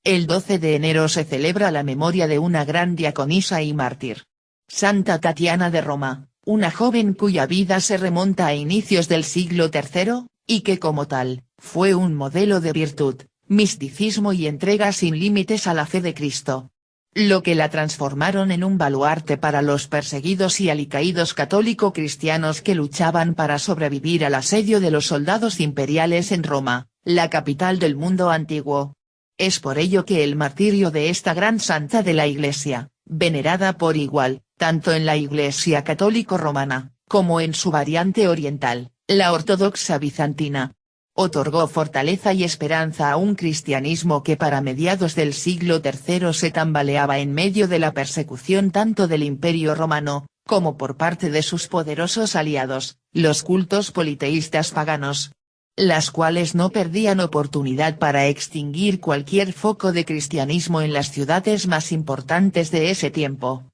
El 12 de enero se celebra la memoria de una gran diaconisa y mártir. Santa Tatiana de Roma, una joven cuya vida se remonta a inicios del siglo III, y que como tal, fue un modelo de virtud, misticismo y entrega sin límites a la fe de Cristo. Lo que la transformaron en un baluarte para los perseguidos y alicaídos católico-cristianos que luchaban para sobrevivir al asedio de los soldados imperiales en Roma, la capital del mundo antiguo. Es por ello que el martirio de esta gran santa de la Iglesia, venerada por igual, tanto en la Iglesia católico-romana, como en su variante oriental, la ortodoxa bizantina, otorgó fortaleza y esperanza a un cristianismo que para mediados del siglo III se tambaleaba en medio de la persecución tanto del Imperio romano, como por parte de sus poderosos aliados, los cultos politeístas paganos, las cuales no perdían oportunidad para extinguir cualquier foco de cristianismo en las ciudades más importantes de ese tiempo.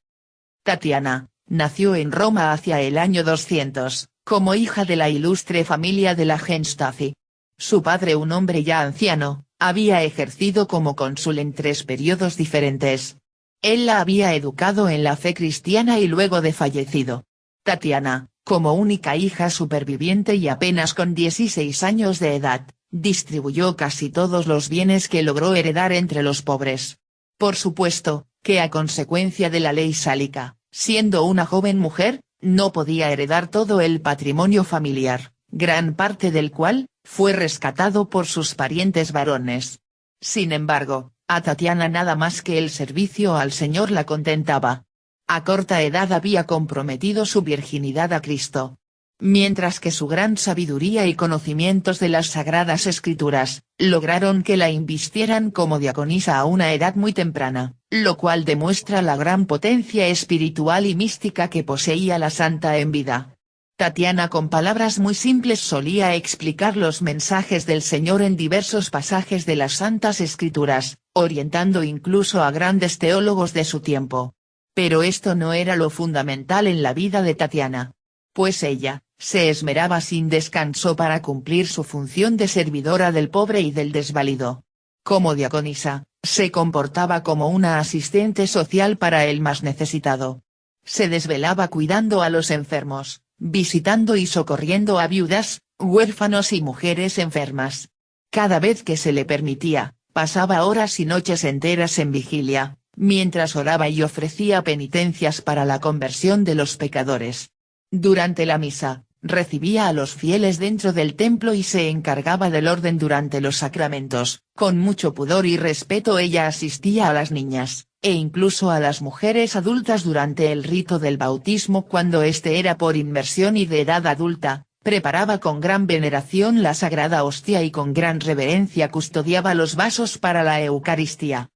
Tatiana, nació en Roma hacia el año 200, como hija de la ilustre familia de la gens Taci. Su padre, un hombre ya anciano, había ejercido como cónsul en 3 periodos diferentes. Él la había educado en la fe cristiana y luego de fallecido. Tatiana, como única hija superviviente y apenas con 16 años de edad, distribuyó casi todos los bienes que logró heredar entre los pobres. Por supuesto, que a consecuencia de la ley sálica, siendo una joven mujer, no podía heredar todo el patrimonio familiar, gran parte del cual, fue rescatado por sus parientes varones. Sin embargo, a Tatiana nada más que el servicio al Señor la contentaba. A corta edad había comprometido su virginidad a Cristo. Mientras que su gran sabiduría y conocimientos de las Sagradas Escrituras, lograron que la invistieran como diaconisa a una edad muy temprana, lo cual demuestra la gran potencia espiritual y mística que poseía la santa en vida. Tatiana con palabras muy simples solía explicar los mensajes del Señor en diversos pasajes de las Santas Escrituras, orientando incluso a grandes teólogos de su tiempo. Pero esto no era lo fundamental en la vida de Tatiana. Pues ella, se esmeraba sin descanso para cumplir su función de servidora del pobre y del desvalido. Como diaconisa, se comportaba como una asistente social para el más necesitado. Se desvelaba cuidando a los enfermos, visitando y socorriendo a viudas, huérfanos y mujeres enfermas. Cada vez que se le permitía, pasaba horas y noches enteras en vigilia, mientras oraba y ofrecía penitencias para la conversión de los pecadores. Durante la misa, recibía a los fieles dentro del templo y se encargaba del orden durante los sacramentos. Con mucho pudor y respeto ella asistía a las niñas, e incluso a las mujeres adultas durante el rito del bautismo cuando éste era por inmersión y de edad adulta, preparaba con gran veneración la sagrada hostia y con gran reverencia custodiaba los vasos para la Eucaristía.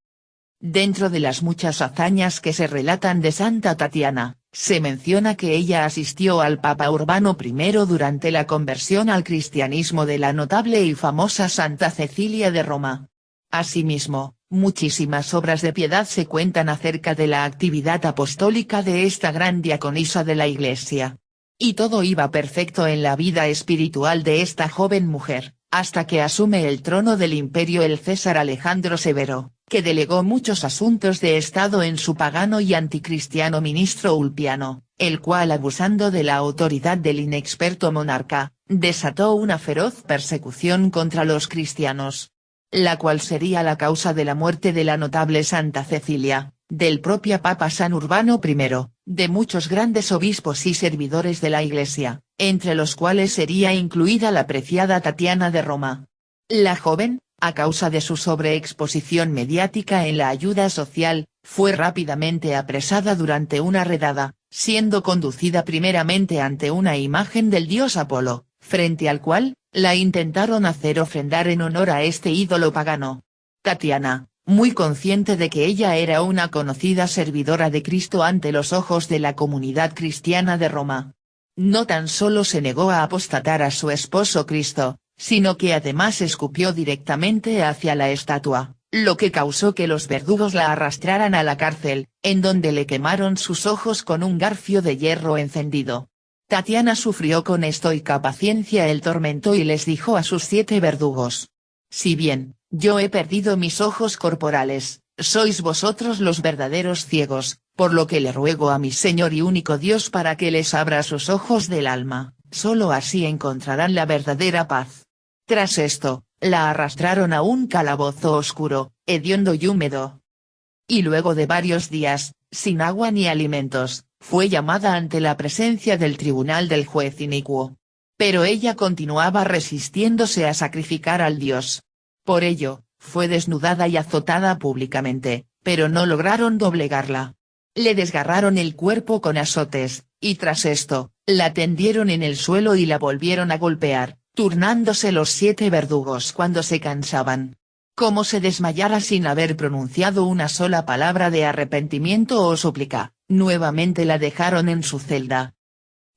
Dentro de las muchas hazañas que se relatan de Santa Tatiana, se menciona que ella asistió al Papa Urbano I durante la conversión al cristianismo de la notable y famosa Santa Cecilia de Roma. Asimismo, muchísimas obras de piedad se cuentan acerca de la actividad apostólica de esta gran diaconisa de la Iglesia. Y todo iba perfecto en la vida espiritual de esta joven mujer, hasta que asume el trono del imperio el César Alejandro Severo, que delegó muchos asuntos de Estado en su pagano y anticristiano ministro Ulpiano, el cual abusando de la autoridad del inexperto monarca, desató una feroz persecución contra los cristianos, la cual sería la causa de la muerte de la notable Santa Cecilia, del propio Papa San Urbano I, de muchos grandes obispos y servidores de la Iglesia, entre los cuales sería incluida la apreciada Tatiana de Roma. La joven, a causa de su sobreexposición mediática en la ayuda social, fue rápidamente apresada durante una redada, siendo conducida primeramente ante una imagen del dios Apolo, frente al cual, la intentaron hacer ofrendar en honor a este ídolo pagano. Tatiana, muy consciente de que ella era una conocida servidora de Cristo ante los ojos de la comunidad cristiana de Roma, no tan solo se negó a apostatar a su esposo Cristo, sino que además escupió directamente hacia la estatua, lo que causó que los verdugos la arrastraran a la cárcel, en donde le quemaron sus ojos con un garfio de hierro encendido. Tatiana sufrió con estoica paciencia el tormento y les dijo a sus 7 verdugos: Si bien, yo he perdido mis ojos corporales, sois vosotros los verdaderos ciegos, por lo que le ruego a mi Señor y único Dios para que les abra sus ojos del alma, solo así encontrarán la verdadera paz. Tras esto, la arrastraron a un calabozo oscuro, hediondo y húmedo. Y luego de varios días, sin agua ni alimentos, fue llamada ante la presencia del tribunal del juez inicuo. Pero ella continuaba resistiéndose a sacrificar al dios. Por ello, fue desnudada y azotada públicamente, pero no lograron doblegarla. Le desgarraron el cuerpo con azotes, y tras esto, la tendieron en el suelo y la volvieron a golpear, turnándose los 7 verdugos cuando se cansaban. Como se desmayara sin haber pronunciado una sola palabra de arrepentimiento o súplica, nuevamente la dejaron en su celda.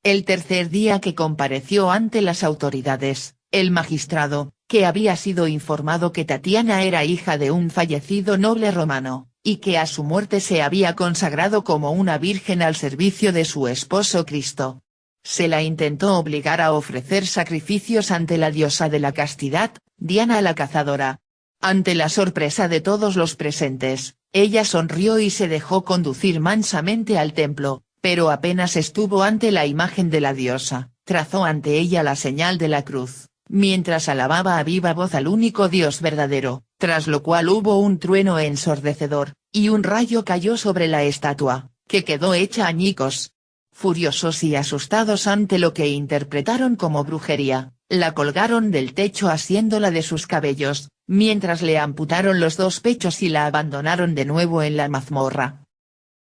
El tercer día que compareció ante las autoridades, el magistrado, que había sido informado que Tatiana era hija de un fallecido noble romano, y que a su muerte se había consagrado como una virgen al servicio de su esposo Cristo. Se la intentó obligar a ofrecer sacrificios ante la diosa de la castidad, Diana la cazadora. Ante la sorpresa de todos los presentes, ella sonrió y se dejó conducir mansamente al templo, pero apenas estuvo ante la imagen de la diosa, trazó ante ella la señal de la cruz, mientras alababa a viva voz al único Dios verdadero, tras lo cual hubo un trueno ensordecedor, y un rayo cayó sobre la estatua, que quedó hecha añicos. Furiosos y asustados ante lo que interpretaron como brujería, la colgaron del techo asiéndola de sus cabellos, mientras le amputaron los 2 pechos y la abandonaron de nuevo en la mazmorra.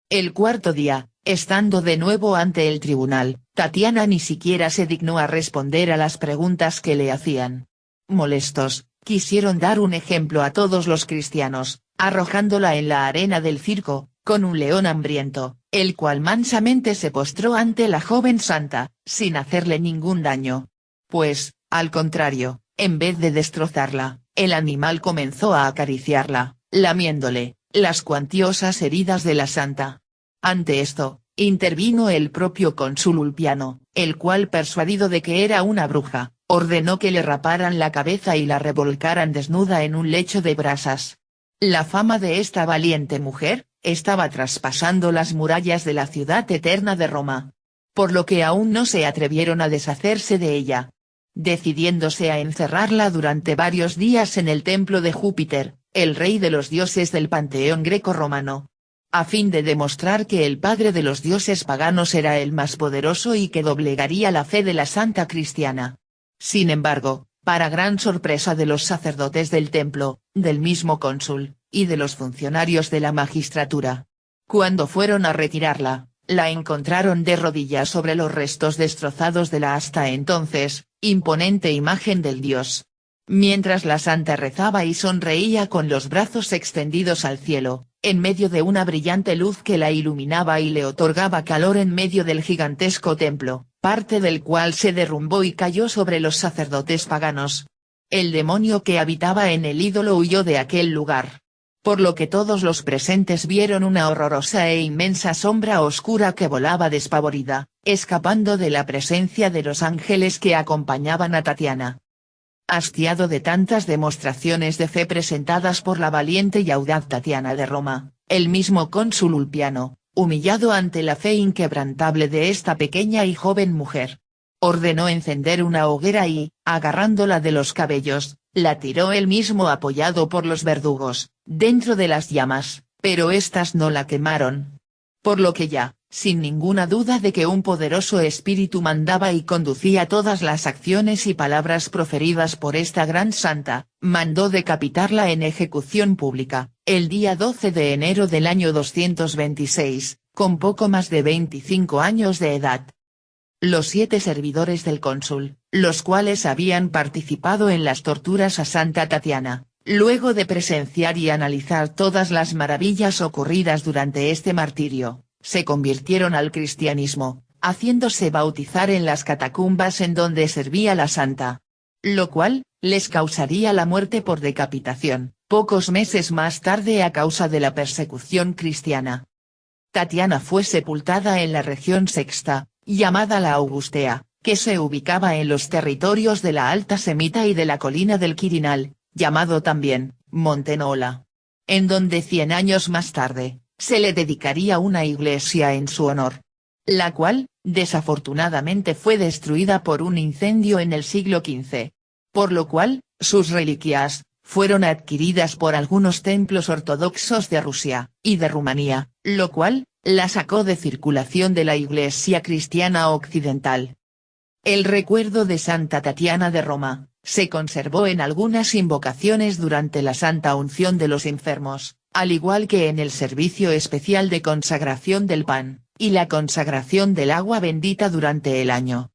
El cuarto día, estando de nuevo ante el tribunal, Tatiana ni siquiera se dignó a responder a las preguntas que le hacían. Molestos, quisieron dar un ejemplo a todos los cristianos, arrojándola en la arena del circo, con un león hambriento, el cual mansamente se postró ante la joven santa, sin hacerle ningún daño. Pues, al contrario, en vez de destrozarla, el animal comenzó a acariciarla, lamiéndole las cuantiosas heridas de la santa. Ante esto, intervino el propio cónsul Ulpiano, el cual, persuadido de que era una bruja, ordenó que le raparan la cabeza y la revolcaran desnuda en un lecho de brasas. La fama de esta valiente mujer, estaba traspasando las murallas de la ciudad eterna de Roma. Por lo que aún no se atrevieron a deshacerse de ella. Decidiéndose a encerrarla durante varios días en el templo de Júpiter, el rey de los dioses del panteón greco-romano. A fin de demostrar que el padre de los dioses paganos era el más poderoso y que doblegaría la fe de la santa cristiana. Sin embargo, para gran sorpresa de los sacerdotes del templo, del mismo cónsul, y de los funcionarios de la magistratura. Cuando fueron a retirarla, la encontraron de rodillas sobre los restos destrozados de la hasta entonces, imponente imagen del dios. Mientras la santa rezaba y sonreía con los brazos extendidos al cielo, en medio de una brillante luz que la iluminaba y le otorgaba calor en medio del gigantesco templo, parte del cual se derrumbó y cayó sobre los sacerdotes paganos. El demonio que habitaba en el ídolo huyó de aquel lugar. Por lo que todos los presentes vieron una horrorosa e inmensa sombra oscura que volaba despavorida, escapando de la presencia de los ángeles que acompañaban a Tatiana. Hastiado de tantas demostraciones de fe presentadas por la valiente y audaz Tatiana de Roma, el mismo cónsul Ulpiano, humillado ante la fe inquebrantable de esta pequeña y joven mujer, ordenó encender una hoguera y, agarrándola de los cabellos, la tiró él mismo apoyado por los verdugos, dentro de las llamas, pero éstas no la quemaron. Por lo que ya, sin ninguna duda de que un poderoso espíritu mandaba y conducía todas las acciones y palabras proferidas por esta gran santa, mandó decapitarla en ejecución pública, el día 12 de enero del año 226, con poco más de 25 años de edad. Los 7 servidores del cónsul, los cuales habían participado en las torturas a Santa Tatiana, luego de presenciar y analizar todas las maravillas ocurridas durante este martirio, se convirtieron al cristianismo, haciéndose bautizar en las catacumbas en donde servía la santa. Lo cual, les causaría la muerte por decapitación, pocos meses más tarde a causa de la persecución cristiana. Tatiana fue sepultada en la región sexta, llamada la Augustea, que se ubicaba en los territorios de la Alta Semita y de la colina del Quirinal, llamado también Monte Nola, en donde 100 años más tarde, se le dedicaría una iglesia en su honor, la cual, desafortunadamente fue destruida por un incendio en el siglo XV. Por lo cual, sus reliquias, fueron adquiridas por algunos templos ortodoxos de Rusia, y de Rumanía, lo cual, la sacó de circulación de la Iglesia cristiana occidental. El recuerdo de Santa Tatiana de Roma, se conservó en algunas invocaciones durante la Santa Unción de los enfermos, al igual que en el servicio especial de consagración del pan, y la consagración del agua bendita durante el año.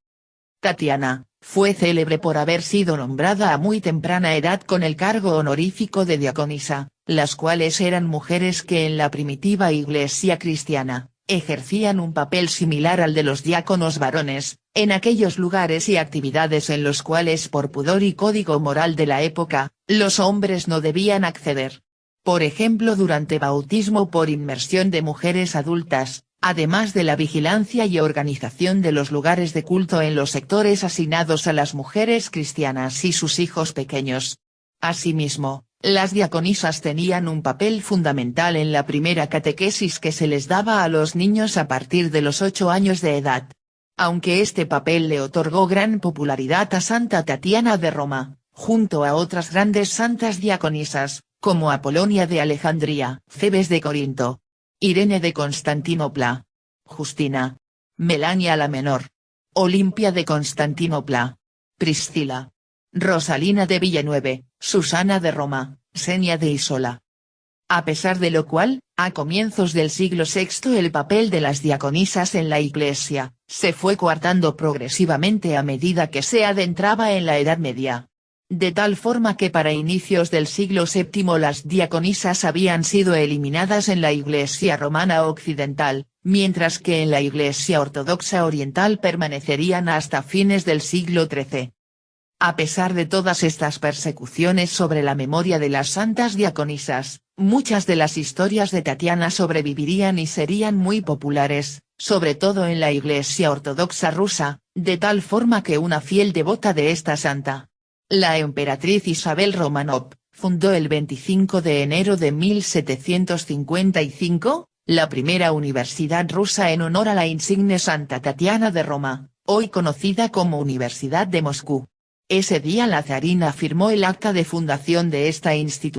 Tatiana, fue célebre por haber sido nombrada a muy temprana edad con el cargo honorífico de diaconisa, las cuales eran mujeres que en la primitiva iglesia cristiana, ejercían un papel similar al de los diáconos varones, en aquellos lugares y actividades en los cuales por pudor y código moral de la época, los hombres no debían acceder. Por ejemplo durante bautismo por inmersión de mujeres adultas, además de la vigilancia y organización de los lugares de culto en los sectores asignados a las mujeres cristianas y sus hijos pequeños. Asimismo, las diaconisas tenían un papel fundamental en la primera catequesis que se les daba a los niños a partir de los 8 años de edad. Aunque este papel le otorgó gran popularidad a Santa Tatiana de Roma, junto a otras grandes santas diaconisas, como Apolonia de Alejandría, Cebes de Corinto, Irene de Constantinopla, Justina, Melania la Menor, Olimpia de Constantinopla, Priscila, Rosalina de Villanueve, Susana de Roma, Xenia de Isola. A pesar de lo cual, a comienzos del siglo VI el papel de las diaconisas en la Iglesia, se fue coartando progresivamente a medida que se adentraba en la Edad Media. De tal forma que para inicios del siglo VII las diaconisas habían sido eliminadas en la Iglesia romana occidental, mientras que en la Iglesia ortodoxa oriental permanecerían hasta fines del siglo XIII. A pesar de todas estas persecuciones sobre la memoria de las santas diaconisas, muchas de las historias de Tatiana sobrevivirían y serían muy populares, sobre todo en la Iglesia ortodoxa rusa, de tal forma que una fiel devota de esta santa, la emperatriz Isabel Romanov, fundó el 25 de enero de 1755, la primera universidad rusa en honor a la insigne Santa Tatiana de Roma, hoy conocida como Universidad de Moscú. Ese día la zarina firmó el acta de fundación de esta institución.